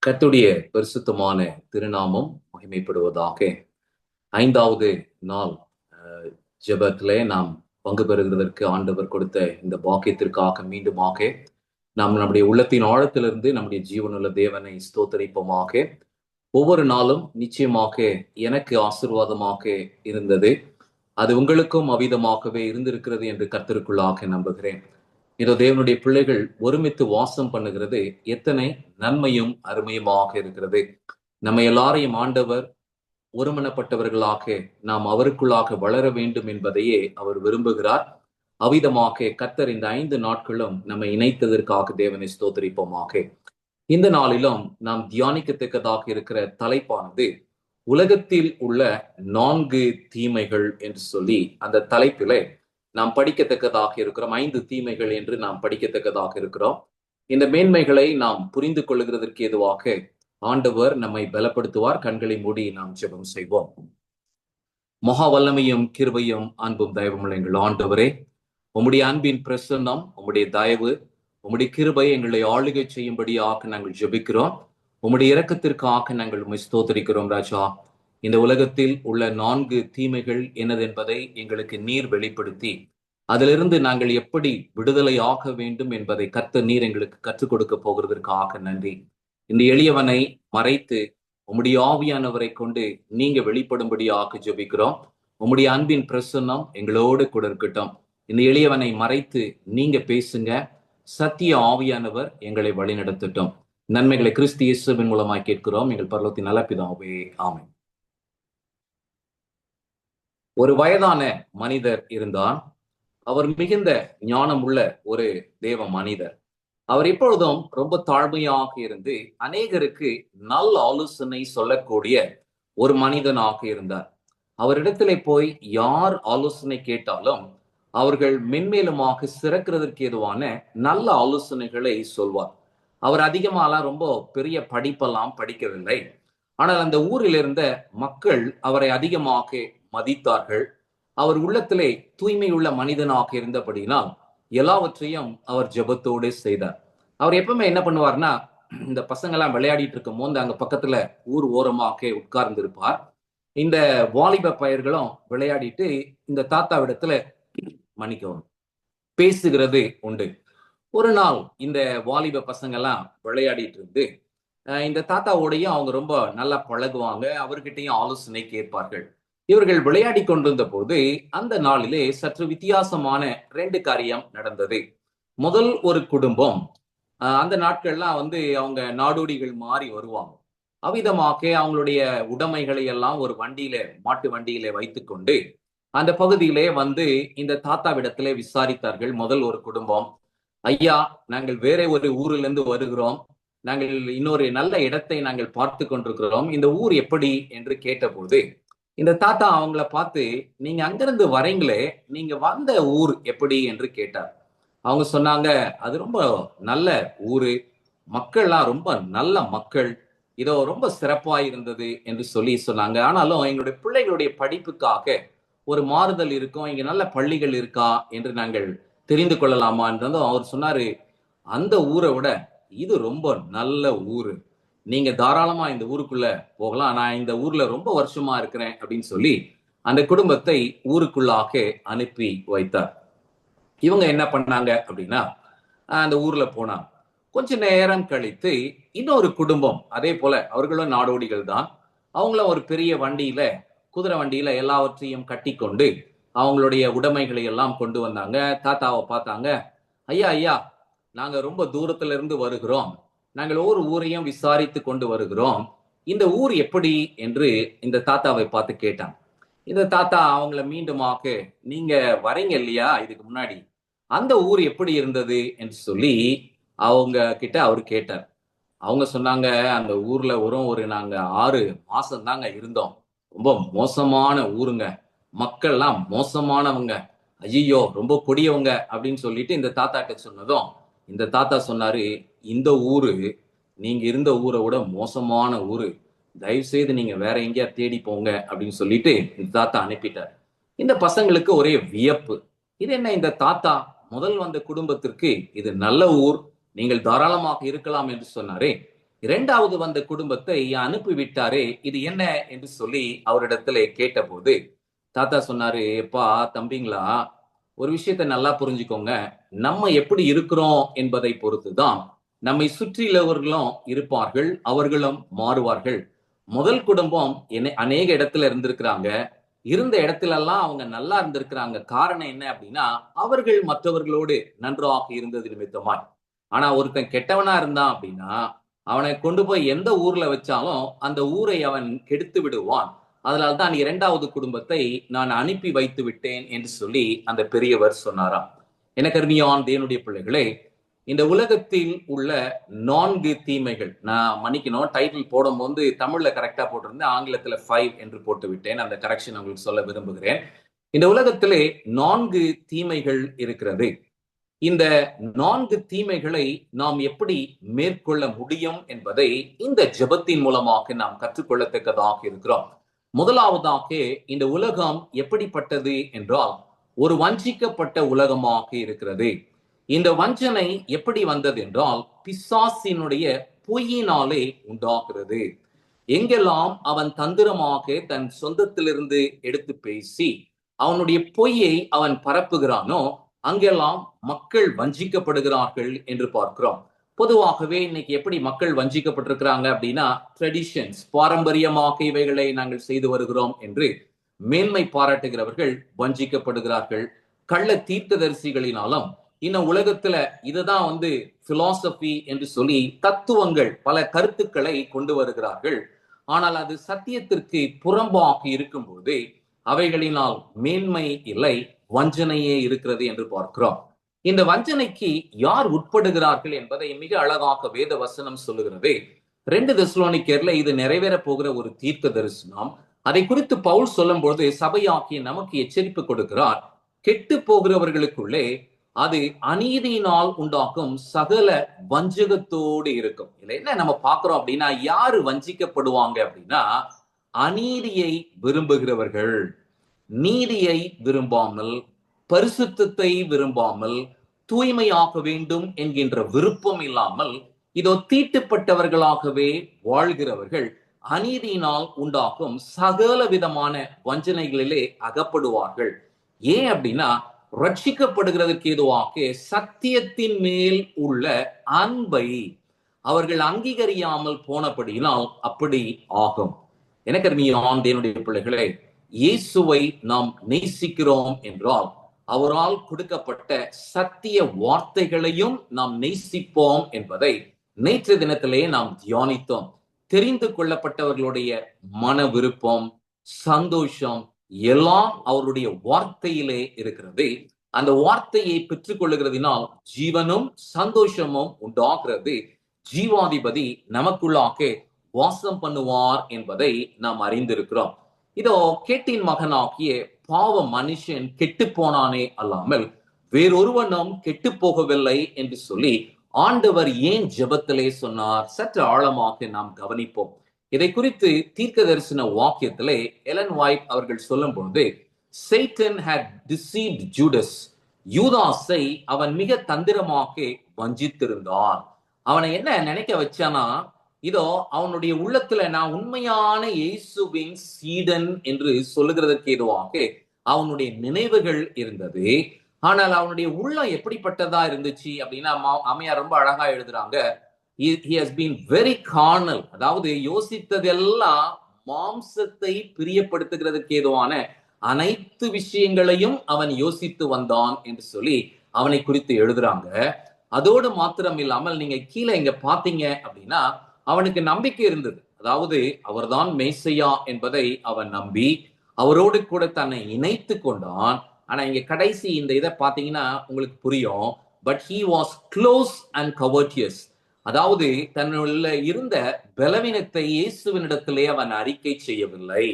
கர்த்தருடைய பரிசுத்தமான திருநாமம் மகிமைப்படுவதாக. 5வது நாள் ஜெபத்திலே நாம் பங்கு பெறுகிறதற்கு ஆண்டவர் கொடுத்த இந்த பாக்கியத்திற்காக மீண்டுமாக நாம் நம்முடைய உள்ளத்தின் ஆழத்திலிருந்து நம்முடைய ஜீவனுள்ள தேவனை ஸ்தோத்தரிப்போமாக. ஒவ்வொரு நாளும் நிச்சயமாக எனக்கு ஆசீர்வாதமாக இருந்தது. அது உங்களுக்கும் அவிதமாகவே இருந்திருக்கிறது என்று கர்த்தருக்குள்ளாக நம்புகிறேன். இதோ தேவனுடைய பிள்ளைகள் ஒருமித்து வாசம் பண்ணுகிறது எத்தனை நன்மையும் அருமையுமாக இருக்கிறது. நம்ம எல்லாரையும் ஆண்டவர் ஒருமனப்பட்டவர்களாக நாம் அவருக்குள்ளாக வளர வேண்டும் என்பதையே அவர் விரும்புகிறார். அவ்விதமாக கர்த்தர் இந்த 5 நாட்களும் நம்மை இணைத்ததற்காக தேவனை ஸ்தோத்தரிப்போமாக. இந்த நாளிலும் நாம் தியானிக்கத்தக்கதாக இருக்கிற தலைப்பானது உலகத்தில் உள்ள 4 தீமைகள் என்று சொல்லி அந்த தலைப்பிலே நாம் படிக்கத்தக்கதாக இருக்கிறோம். 5 தீமைகள் என்று நாம் படிக்கத்தக்கதாக இருக்கிறோம். இந்த மேன்மைகளை நாம் புரிந்து கொள்ளுகிறதற்கு ஏதுவாக ஆண்டவர் நம்மை பலப்படுத்துவார். கண்களை மூடி நாம் ஜெபம் செய்வோம். மகா வல்லமையும் கிருபையும் அன்பும் தயவுமுள்ள எங்கள் ஆண்டவரே, உம்முடைய அன்பின் பிரசன்னம், உம்முடைய தயவு, உம்முடைய கிருபை எங்களை ஆளுகை செய்யும்படியாக நாங்கள் ஜெபிக்கிறோம். உம்முடைய இரக்கத்திற்காக நாங்கள் உம்மை ஸ்தோத்தரிக்கிறோம் ராஜா. இந்த உலகத்தில் உள்ள 4 தீமைகள் என்னதென்பதை எங்களுக்கு நீர் வெளிப்படுத்தி அதிலிருந்து நாங்கள் எப்படி விடுதலை ஆக வேண்டும் என்பதை கர்த்தர் நீர் எங்களுக்கு கற்றுக் கொடுக்க போகிறதற்காக நன்றி. இந்த எளியவனை மறைத்து உம்முடைய ஆவியானவரை கொண்டு நீங்க வெளிப்படும்படியாக ஜெபிக்கிறோம். உம்முடைய அன்பின் பிரசன்னம் எங்களோடு கூட இருக்கட்டும். இந்த எளியவனை மறைத்து நீங்க பேசுங்க. சத்திய ஆவியானவர் எங்களை வழிநடத்தட்டும். நன்மைகளை கிறிஸ்து இயேசுவின் மூலமாய் கேட்கிறோம் எங்கள் பரலோகத்தின் நல்ல பிதாவே, ஆமென். ஒரு வயதான மனிதர் இருந்தான். அவர் மிகுந்த ஞானம் உள்ள ஒரு தேவ மனிதர். அவர் எப்பொழுதும் ரொம்ப தாழ்மையாக இருந்து அநேகருக்கு நல்ல ஆலோசனை சொல்லக்கூடிய ஒரு மனிதனாக இருந்தார். அவரிடத்திலே போய் யார் ஆலோசனை கேட்டாலும் அவர்கள் மென்மேலுமாக சிறக்கிறதற்கு ஏதுவான நல்ல ஆலோசனைகளை சொல்வார். அவர் அதிகமாலாம் ரொம்ப பெரிய படிப்பெல்லாம் படிக்கவில்லை. ஆனால் அந்த ஊரில் இருந்த மக்கள் அவரை அதிகமாக மதித்தார்கள். அவர் உள்ளத்திலே தூய்மையுள்ள மனிதனாக இருந்தபடினால் எல்லாவற்றையும் அவர் ஜெபத்தோடு செய்தார். அவர் எப்பவுமே என்ன பண்ணுவார்னா, இந்த பசங்கெல்லாம் விளையாடிட்டு இருக்கும் போது அங்க பக்கத்துல ஊர் ஓரமாக உட்கார்ந்து இருப்பார். இந்த வாலிப பையர்களும் விளையாடிட்டு இந்த தாத்தாவிடத்துல மன்னிக்கவும் பேசுகிறது உண்டு. ஒரு நாள் இந்த வாலிப பசங்கெல்லாம் விளையாடிட்டு இருந்து இந்த தாத்தாவோடையும் அவங்க ரொம்ப நல்லா பழகுவாங்க. அவர்கிட்டையும் ஆலோசனை கேட்பார்கள். இவர்கள் விளையாடி கொண்டிருந்த போது அந்த நாளிலே சற்று வித்தியாசமான 2 காரியம் நடந்தது. முதல் ஒரு குடும்பம் அந்த நாட்கள்லாம் அவங்க நாடோடிகள் மாறி வருவாங்க. அவ்விதமாக அவங்களுடைய உடைமைகளை எல்லாம் ஒரு வண்டியில, மாட்டு வண்டியிலே வைத்துக்கொண்டு அந்த பகுதியிலே இந்த தாத்தாவிடத்திலே விசாரித்தார்கள். முதல் ஒரு குடும்பம், ஐயா, நாங்கள் வேற ஒரு ஊரிலிருந்து வருகிறோம். நாங்கள் இன்னொரு நல்ல இடத்தை நாங்கள் பார்த்து கொண்டிருக்கிறோம். இந்த ஊர் எப்படி என்று கேட்டபோது இந்த தாத்தா அவங்கள பார்த்து, நீங்க அங்கிருந்து வரீங்களே, நீங்க வந்த ஊர் எப்படி என்று கேட்டார். அவங்க சொன்னாங்க, அது ரொம்ப நல்ல ஊரு, மக்கள்லாம் ரொம்ப நல்ல மக்கள், இதோ ரொம்ப சிறப்பா இருந்தது என்று சொல்லி சொன்னாங்க. ஆனாலும் எங்களுடைய பிள்ளைகளுடைய படிப்புக்காக ஒரு மாறுதல் இருக்கும், இங்க நல்ல பள்ளிகள் இருக்கா என்று நாங்கள் தெரிந்து கொள்ளலாமா என்றதும் அவர் சொன்னாரு, அந்த ஊரை விட இது ரொம்ப நல்ல ஊரு, நீங்க தாராளமா இந்த ஊருக்குள்ள போகலாம், நான் இந்த ஊர்ல ரொம்ப வருஷமா இருக்கிறேன் அப்படின்னு சொல்லி அந்த குடும்பத்தை ஊருக்குள்ளாக அனுப்பி வைத்தார். இவங்க என்ன பண்ணாங்க அப்படின்னா, அந்த ஊர்ல போனாங்க. கொஞ்ச நேரம் கழித்து இன்னொரு குடும்பம் அதே போல, அவர்களும் நாடோடிகள் தான், அவங்களும் ஒரு பெரிய வண்டியில, குதிரை வண்டியில எல்லாவற்றையும் கட்டி கொண்டு அவங்களுடைய உடைமைகளை எல்லாம் கொண்டு வந்தாங்க. தாத்தாவை பார்த்தாங்க, ஐயா ஐயா, நாங்க ரொம்ப தூரத்துல இருந்து வருகிறோம், நாங்கள் ஒவ்வொரு ஊரையும் விசாரித்து கொண்டு வருகிறோம், இந்த ஊர் எப்படி என்று இந்த தாத்தாவை பார்த்து கேட்டாங்க. இந்த தாத்தா அவங்கள மீண்டுமாக, நீங்க வரீங்க இல்லையா இதுக்கு முன்னாடி, அந்த ஊர் எப்படி இருந்தது என்று சொல்லி அவங்க கிட்ட அவரு கேட்டார். அவங்க சொன்னாங்க, அந்த ஊர்ல நாங்க 6 மாசம் தாங்க இருந்தோம், ரொம்ப மோசமான ஊருங்க, மக்கள்லாம் மோசமானவங்க, ஐயோ ரொம்ப கொடியவங்க அப்படின்னு சொல்லிட்டு இந்த தாத்தா கிட்ட சொன்னதும் இந்த தாத்தா சொன்னாரு, இந்த ஊரு நீங்க இருந்த ஊரை விட மோசமான ஊரு, தயவு செய்து நீங்க வேற எங்கேயா தேடி போங்க அப்படின்னு சொல்லிட்டு இந்த தாத்தா அனுப்பிட்டார். இந்த பசங்களுக்கு ஒரே வியப்பு, இது என்ன இந்த தாத்தா முதல் வந்த குடும்பத்திற்கு இது நல்ல ஊர், நீங்கள் தாராளமாக இருக்கலாம் என்று சொன்னாரே, இரண்டாவது வந்த குடும்பத்தை அனுப்பிவிட்டாரே, இது என்ன என்று சொல்லி அவரிடத்துல கேட்டபோது தாத்தா சொன்னாரு, எப்பா தம்பிங்களா, ஒரு விஷயத்தை நல்லா புரிஞ்சுக்கோங்க. நம்ம எப்படி இருக்கிறோம் என்பதை பொறுத்துதான் நம்மை சுற்றியுள்ளவர்களும் இருப்பார்கள், அவர்களும் மாறுவார்கள். முதல் குடும்பம் அநேக இடத்துல இருந்திருக்கிறாங்க. இருந்த இடத்துல எல்லாம் அவங்க நல்லா இருந்திருக்கிறாங்க. காரணம் என்ன அப்படின்னா, அவர்கள் மற்றவர்களோடு நன்றாக இருந்தது நிமித்தமாய். ஆனா ஒருத்தன் கெட்டவனா இருந்தான் அப்படின்னா, அவனை கொண்டு போய் எந்த ஊர்ல வச்சாலும் அந்த ஊரை அவன் கெடுத்து விடுவான். அதனால்தான் இரண்டாவது குடும்பத்தை நான் அனுப்பி வைத்து விட்டேன் என்று சொல்லி அந்த பெரியவர் சொன்னாராம். எனக்கு அருமையான தேவனுடைய பிள்ளைகளே, இந்த உலகத்தில் உள்ள 4 தீமைகள், நான் மன்னிக்கணும், டைட்டில் போடும்போது தமிழ்ல கரெக்டா போட்டிருந்தேன், ஆங்கிலத்துல 5 என்று போட்டு விட்டேன். அந்த கரெக்ஷன் உங்களுக்கு சொல்ல விரும்புகிறேன். இந்த உலகத்திலே 4 தீமைகள் இருக்கிறது. இந்த 4 தீமைகளை நாம் எப்படி மேற்கொள்ள முடியும் என்பதை இந்த ஜெபத்தின் மூலமாக நாம் கற்றுக்கொள்ளத்தக்கதாக இருக்கிறோம். முதலாவதாக, இந்த உலகம் எப்படிப்பட்டது என்றால் ஒரு வஞ்சிக்கப்பட்ட உலகமாக இருக்கிறது. இந்த வஞ்சனை எப்படி வந்தது என்றால் பிசாசினுடைய பொய்யினாலே உண்டாகிறது. எங்கெல்லாம் அவன் தந்திரமாக தன் சொந்தத்திலிருந்து எடுத்து பேசி அவனுடைய பொய்யை அவன் பரப்புகிறானோ அங்கெல்லாம் மக்கள் வஞ்சிக்கப்படுகிறார்கள் என்று பார்க்கிறோம். பொதுவாகவே இன்னைக்கு எப்படி மக்கள் வஞ்சிக்கப்பட்டிருக்கிறாங்க அப்படின்னா, ட்ரெடிஷன்ஸ், பாரம்பரியமாக இவைகளை நாங்கள் செய்து வருகிறோம் என்று மேன்மை பாராட்டுகிறவர்கள் வஞ்சிக்கப்படுகிறார்கள். கள்ள தீர்க்கதரிசிகளினாலும் இன்னும் உலகத்துல இதுதான் பிலாசபி என்று சொல்லி தத்துவங்கள், பல கருத்துக்களை கொண்டு வருகிறார்கள். ஆனால் அது சத்தியத்திற்கு புறம்பாக இருக்கும்போது அவைகளினால் மேன்மை இல்லை, வஞ்சனையே இருக்கிறது என்று பார்க்கிறோம். இந்த வஞ்சனைக்கு யார் உட்படுகிறார்கள் என்பதை மிக அழகாக வேத வசனம் சொல்லுகிறது. 2 தெசலோனிக்கேர்ல இது நிறைவேற போகிற ஒரு தீர்க்க தரிசனம். அதை குறித்து பவுல் சொல்லும்போது சபையாக்கிய நமக்கு எச்சரிப்பு கொடுக்கிறார். கெட்டு போகிறவர்களுக்குள்ளே அது அநீதியினால் உண்டாக்கும் சகல வஞ்சகத்தோடு இருக்கும். இதுல என்ன நம்ம பார்க்கிறோம் அப்படின்னா, யாரு வஞ்சிக்கப்படுவாங்க அப்படின்னா, அநீதியை விரும்புகிறவர்கள், நீதியை விரும்பாமல், பரிசுத்தத்தை விரும்பாமல், தூய்மையாக வேண்டும் என்கின்ற விருப்பம் இல்லாமல் இதோ தீட்டுப்பட்டவர்களாகவே வாழ்கிறவர்கள் அநீதியினால் உண்டாக்கும் சகல விதமான வஞ்சனைகளிலே அகப்படுவார்கள். ஏன் அப்படின்னா, ரட்சிக்கப்படுகிறதுக்கு ஏதுவாக சத்தியத்தின் மேல் உள்ள அன்பை அவர்கள் அங்கீகரியாமல் போனபடியினால் அப்படி ஆகும். எனக்கு அருமையான தேவனுடைய பிள்ளைகளே, இயேசுவை நாம் நேசிக்கிறோம் என்றால் அவரால் கொடுக்கப்பட்ட சத்திய வார்த்தைகளையும் நாம் நேசிப்போம் என்பதை நேற்று தினத்திலே நாம் தியானித்தோம். தெரிந்து கொள்ளப்பட்டவர்களுடைய மன விருப்பம், சந்தோஷம் எல்லாம் அவருடைய வார்த்தையிலே இருக்கிறது. அந்த வார்த்தையை பெற்றுக் கொள்ளுகிறதினால் ஜீவனும் சந்தோஷமும் உண்டாகிறது. ஜீவாதிபதி நமக்குள்ளாக வாசம் பண்ணுவார் என்பதை நாம் அறிந்திருக்கிறோம். இதோ கேட்டின் மகனாகிய பாவ மனுஷன் கெட்டு போனானே அல்லாமல் வேறொருவனும் கெட்டு போகவில்லை என்று சொல்லி ஆண்டவர் ஏன் ஜெபத்திலே சொன்னார்? சற்று ஆழமாக நாம் கவனிப்போம். இதை குறித்து தீர்க்க தரிசன வாக்கியத்திலே எலன் ஒயிட் அவர்கள் சொல்லும் பொழுது, Satan had deceived Judas. யூதாசை அவன் மிக தந்திரமாக வஞ்சித்திருந்தான். அவனை என்ன நினைக்க வச்சானா, இதோ அவனுடைய உள்ளத்துல நான் உண்மையான இயேசுவின் சீடன் என்று சொல்லுகிறதற்கு ஏதுவாக அவனுடைய நினைவுகள் இருந்தது. ஆனால் அவனுடைய உள்ளம் எப்படிப்பட்டதா இருந்துச்சு அப்படின்னா, அம்மையார் ரொம்ப அழகா எழுதுறாங்க, he has been very carnal. அதாவது யோசித்ததெல்லாம் மாம்சத்தை பிரியப்படுத்துகிறதுக்கு ஏதுவான அனைத்து விஷயங்களையும் அவன் யோசித்து வந்தான் என்று சொல்லி அவனை குறித்து எழுதுறாங்க. அதோடு மாத்திரம் இல்லாமல் நீங்க கீழே இங்க பாத்தீங்க அப்படின்னா, அவனுக்கு நம்பிக்கை இருந்தது. அதாவது அவர்தான் மேசையா என்பதை அவன் நம்பி அவரோடு கூட தன்னை இணைத்து கொண்டான். ஆனா இங்க கடைசி இந்த இதை பாத்தீங்கன்னா உங்களுக்கு புரியும். But he was close and courteous. அதாவது தன்னுள்ள இருந்த பலவீனத்தை இயேசுவினிடத்திலே அவன் அறிக்கை செய்யவில்லை.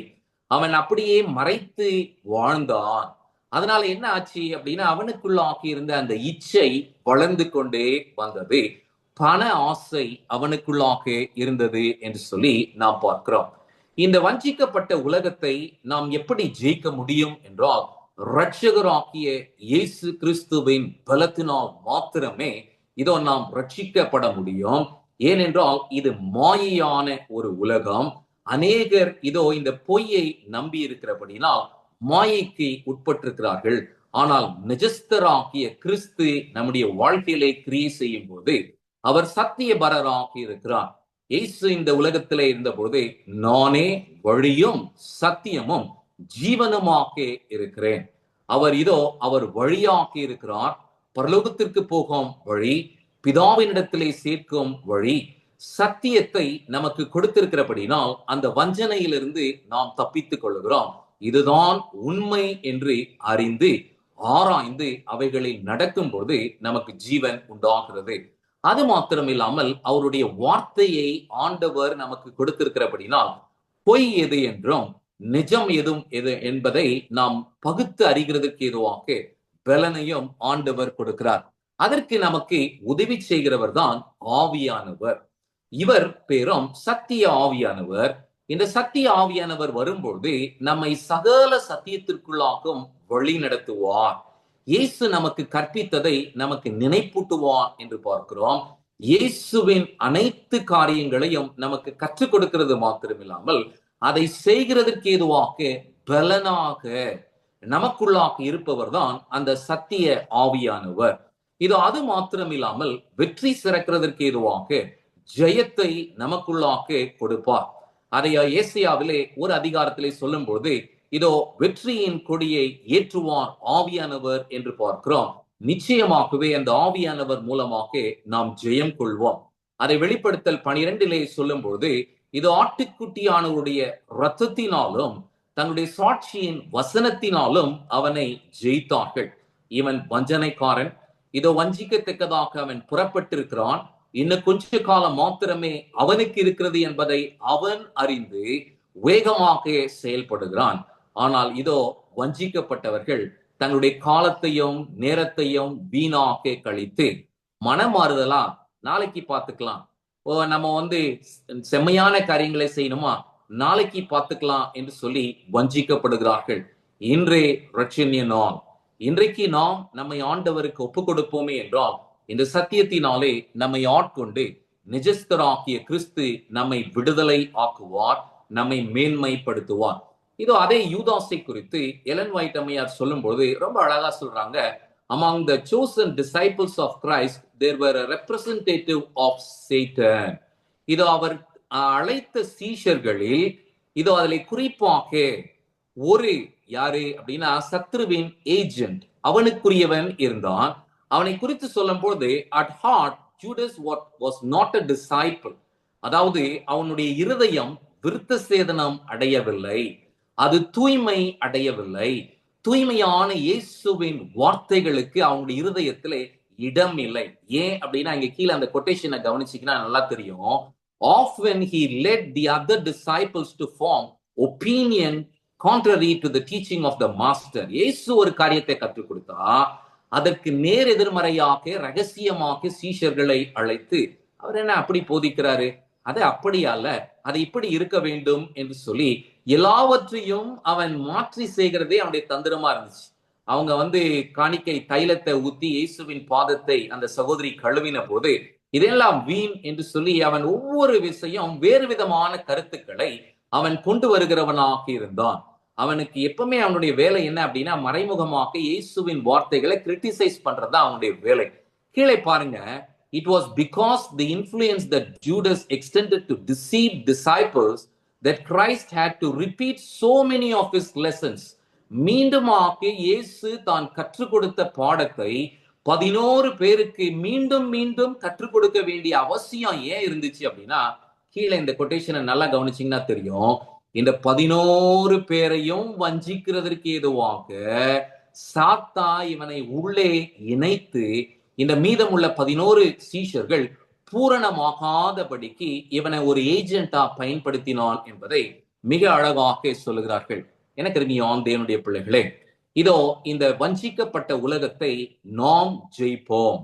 அவன் அப்படியே மறைத்து வாழ்ந்தான். அதனால என்ன ஆச்சு அப்படின்னா, அவனுக்குள்ளாகி இருந்த அந்த இச்சை வளர்ந்து கொண்டே வந்தது. பண ஆசை அவனுக்குள்ளாக இருந்தது என்று சொல்லி நாம் பார்க்கிறோம். இந்த வஞ்சிக்கப்பட்ட உலகத்தை நாம் எப்படி ஜெயிக்க முடியும் என்றால், இரட்சகராகிய இயேசு கிறிஸ்துவின் பலத்தினால் மாத்திரமே இதோ நாம் ரட்சிக்கப்பட முடியும். ஏனென்றால் இது மாயையான ஒரு உலகம். அநேகர் இதோ இந்த பொய்யை நம்பி இருக்கிறபடினால் மாயைக்கு உட்பட்டிருக்கிறார்கள். ஆனால் நிஜஸ்தராகிய கிறிஸ்து நம்முடைய வாழ்க்கையிலே கிரியை செய்யும் போது அவர் சத்தியபரராக இருக்கிறார். இயேசு இந்த உலகத்திலே இருந்தபோது, நானே வழியும் சத்தியமும் ஜீவனுமாக இருக்கிறேன். அவர் வழியாக இருக்கிறார். பரலோகத்திற்கு போகும் வழி, பிதாவினிடத்திலே சேர்க்கும் வழி, சத்தியத்தை நமக்கு கொடுத்திருக்கிறபடினால் அந்த வஞ்சனையிலிருந்து நாம் தப்பித்துக் கொள்கிறோம். இதுதான் உண்மை என்று அறிந்து ஆராய்ந்து அவைகளில் நடக்கும் போது நமக்கு ஜீவன் உண்டாகிறது. அது மாத்திரம் இல்லாமல் அவருடைய வார்த்தையை ஆண்டவர் நமக்கு கொடுத்திருக்கிறபடினால் பொய் எது என்றும் நிஜம் எது என்பதை நாம் பகுத்து அறிகிறதுக்கு ஏதுவாக பலனையும் ஆண்டவர் கொடுக்கிறார். அதற்கு நமக்கு உதவி செய்கிறவர் தான் ஆவியானவர். இவர் பேரும் சத்திய ஆவியானவர். இந்த சத்திய ஆவியானவர் வரும்பொழுது நம்மை சகல சத்தியத்திற்குள்ளாகும் வழி நடத்துவார். இயேசு நமக்கு கற்பித்ததை நமக்கு நினைப்பூட்டுவார் என்று பார்க்கிறோம். இயேசுவின் அனைத்து காரியங்களையும் நமக்கு கற்றுக் கொடுக்கிறது மாத்திரமில்லாமல் அதை செய்கிறதற்கு ஏதுவாக பலனாக நமக்குள்ளாக இருப்பவர் தான் அந்த சத்திய ஆவியானவர். இது அது மாத்திரமில்லாமல் வெற்றி சிறக்கிறதற்கு ஏதுவாக ஜெயத்தை நமக்குள்ளாக கொடுப்பார். அதை ஏசாயாவிலே ஒரு அதிகாரத்திலே சொல்லும் பொழுது, இதோ வெற்றியின் கொடியை ஏற்றுவார் ஆவியானவர் என்று பார்க்கிறோம். நிச்சயமாகவே அந்த ஆவியானவர் மூலமாக நாம் ஜெயம் கொள்வோம். அதை வெளிப்படுத்தல் 12 சொல்லும் பொழுது, இது ஆட்டுக்குட்டியானவருடைய இரத்தத்தினாலும் தன்னுடைய சாட்சியின் வசனத்தினாலும் அவனை ஜெயித்தார்கள். இவன் வஞ்சனைக்காரன், இதோ வஞ்சிக்கத்தக்கதாக அவன் புறப்பட்டிருக்கிறான். இன்னும் கொஞ்ச காலம் மாத்திரமே அவனுக்கு இருக்கிறது என்பதை அவன் அறிந்து வேகமாக செயல்படுகிறான். ஆனால் இதோ வஞ்சிக்கப்பட்டவர்கள் தங்களுடைய காலத்தையும் நேரத்தையும் வீணாக கழித்து மனமாறுதலா நாளைக்கு பார்த்துக்கலாம், நம்ம செம்மையான காரியங்களை செய்யணுமா நாளைக்கு பார்த்துக்கலாம் என்று சொல்லி வஞ்சிக்கப்படுகிறார்கள். இன்றே ரட்சணிய நாள். இன்றைக்கு நாம் நம்மை ஆண்டவருக்கு ஒப்பு கொடுப்போமே என்றால் இந்த சத்தியத்தினாலே நம்மை ஆட்கொண்டு நிஜஸ்தராகிய கிறிஸ்து நம்மை விடுதலை ஆக்குவார், நம்மை மேன்மைப்படுத்துவார். இதோ அதே யூதாசை குறித்து எலன் ஒயிட் அம்மையார் சொல்லும்போது ரொம்ப அழகா சொல்றாங்க. Among the chosen disciples of Christ, there were a representative of Satan. இதோ அவர் அழைத்த சீஷர்களில் இதோ அதில் குறிப்பாக ஒரு யாரு அப்படின்னா சத்ருவின் ஏஜென்ட், அவனுக்குரியவன் இருந்தான். அவனை குறித்து சொல்லும் போது, at heart Judas was not a disciple. அதாவது அவனுடைய இருதயம் விருத்த சேதனம் அடையவில்லை, அது தூய்மை அடையவில்லை. தூய்மையான இயேசுவின் வார்த்தைகளுக்கு அவனுடைய இருதயத்திலே இடம் இல்லை. ஏன் அப்படின்னா இங்க கீழே அந்த கொட்டேஷனை கவனிச்சீங்கன்னா நல்லா தெரியும். Often he led the other disciples to form opinion contrary to the teaching of the master. இயேசு ஒரு காரியத்தை கற்றுக் கொடுத்தா அதற்கு நேர் எதிர்மறையாக ரகசியமாக சீஷர்களை அழைத்து, அவர் என்ன அப்படி போதிக்கிறாரு, அது அப்படி அல்ல, அது இப்படி இருக்க வேண்டும் என்று சொல்லி எல்லாவற்றையும் அவன் மாற்றி செய்கிறதே அவனுடைய தந்திரமா இருந்துச்சு. அவங்க காணிக்கை தைலத்தை ஊத்தி இயேசுவின் பாதத்தை அந்த சகோதரி கழுவின போது இதெல்லாம் வீண் என்று சொல்லி அவன் ஒவ்வொரு விஷயம் வேறு விதமான கருத்துக்களை அவன் கொண்டு வருகிறவனாக இருந்தான். அவனுக்கு எப்பவுமே அவனுடைய வேலை என்ன அப்படின்னா மறைமுகமாக இயேசுவின் வார்த்தைகளை கிரிட்டிசைஸ் பண்றதுதான் அவனுடைய வேலை. கீழே பாருங்க, it was because the influence that Judas extended to deceive disciples that Christ had to repeat so many of his lessons. மீண்டுமாக இயேசு தான் கற்றுக் கொடுத்த பாடத்தை 11 பேருக்கு மீண்டும் மீண்டும் கற்றுக் கொடுக்க வேண்டிய அவசியம் ஏன் இருந்துச்சு அப்படின்னா, கீழே இந்த கொட்டேஷனை நல்லா கவனிச்சீங்கன்னா தெரியும். இந்த 11 பேரையும் வஞ்சிக்கிறதற்கு ஏதுவாக சாத்தா இவனை உள்ளே இணைத்து இந்த மீதமுள்ள 11 சீஷர்கள் பூரணமாகாதபடிக்கு இவனை ஒரு ஏஜென்டா பயன்படுத்தினான் என்பதை மிக அழகாக சொல்லுகிறார்கள். எனக்கு நீயான் தேவனுடைய பிள்ளைகளே, இதோ இந்த வஞ்சிக்கப்பட்ட உலகத்தை நாம் ஜெயிப்போம்.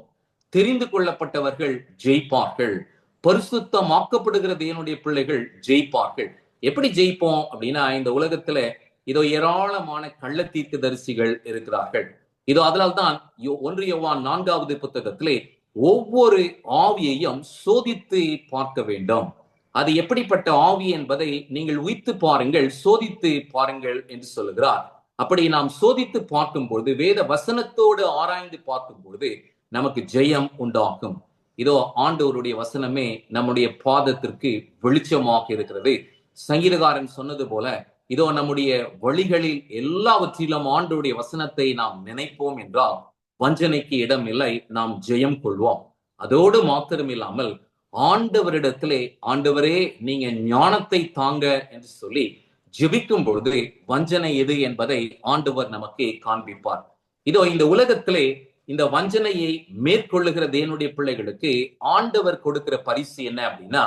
தெரிந்து கொள்ளப்பட்டவர்கள் ஜெயிப்பார்கள். பரிசுத்தமாக்கப்படுகிற தேவனுடைய பிள்ளைகள் ஜெயிப்பார்கள். எப்படி ஜெயிப்போம் அப்படின்னா, இந்த உலகத்துல இதோ ஏராளமான கள்ள தீர்க்கதரிசிகள் இருக்கிறார்கள். இதோ அதனால்தான் 1 யோவான் 4வது புத்தகத்திலே ஒவ்வொரு ஆவியையும் சோதித்து பார்க்க வேண்டும். அது எப்படிப்பட்ட ஆவி என்பதை நீங்கள் உய்த்து பாருங்கள், சோதித்து பாருங்கள் என்று சொல்லுகிறார். அப்படி நாம் சோதித்து பார்க்கும்போது, வேத வசனத்தோடு ஆராய்ந்து பார்க்கும்போது நமக்கு ஜெயம் உண்டாகும். இதோ ஆண்டவருடைய வசனமே நம்முடைய பாதத்திற்கு வெளிச்சமாக இருக்கிறது. சங்கீதக்காரன் சொன்னது போல, இதோ நம்முடைய வழிகளில் எல்லாவற்றிலும் ஆண்டவருடைய வசனத்தை நாம் நினைப்போம் என்றால் வஞ்சனைக்கு இடம் இல்லை, நாம் ஜெயம் கொள்வோம். அதோடு மாத்திரமில்லாமல் ஆண்டவரிடத்திலே, ஆண்டவரே நீங்க ஞானத்தை தாங்க என்று சொல்லி ஜெபிக்கும் பொழுது வஞ்சனை எது என்பதை ஆண்டவர் நமக்கு காண்பிப்பார். இதோ இந்த உலகத்திலே இந்த வஞ்சனையை மேற்கொள்ளுகிற தேவனுடைய பிள்ளைகளுக்கு ஆண்டவர் கொடுக்கிற பரிசு என்ன அப்படின்னா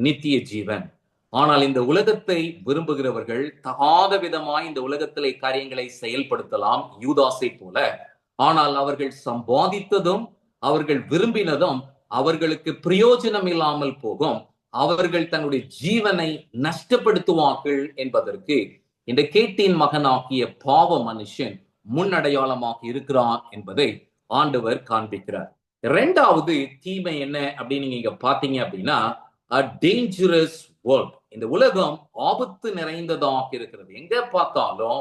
நித்திய ஜீவன். ஆனால் இந்த உலகத்தை விரும்புகிறவர்கள் தகாத விதமாய் இந்த உலகத்திலே காரியங்களை செயல்படுத்தலாம், யூதாசை போல. ஆனால் அவர்கள் சம்பாதித்ததும் அவர்கள் விரும்பினதும் அவர்களுக்கு பிரயோஜனம் இல்லாமல் போகும். அவர்கள் தன்னுடைய ஜீவனை நஷ்டப்படுத்துவார்கள் என்பதற்கு இந்த கேட்டின் மகனாகிய பாவ மனுஷன் முன்னடையாளமாக இருக்கிறான் என்பதை ஆண்டவர் காண்பிக்கிறார். இரண்டாவது தீமை என்ன அப்படின்னு நீங்க பாத்தீங்க அப்படின்னா, a dangerous world. இந்த உலகம் ஆபத்து நிறைந்ததாக இருக்கிறது. எங்க பார்த்தாலும்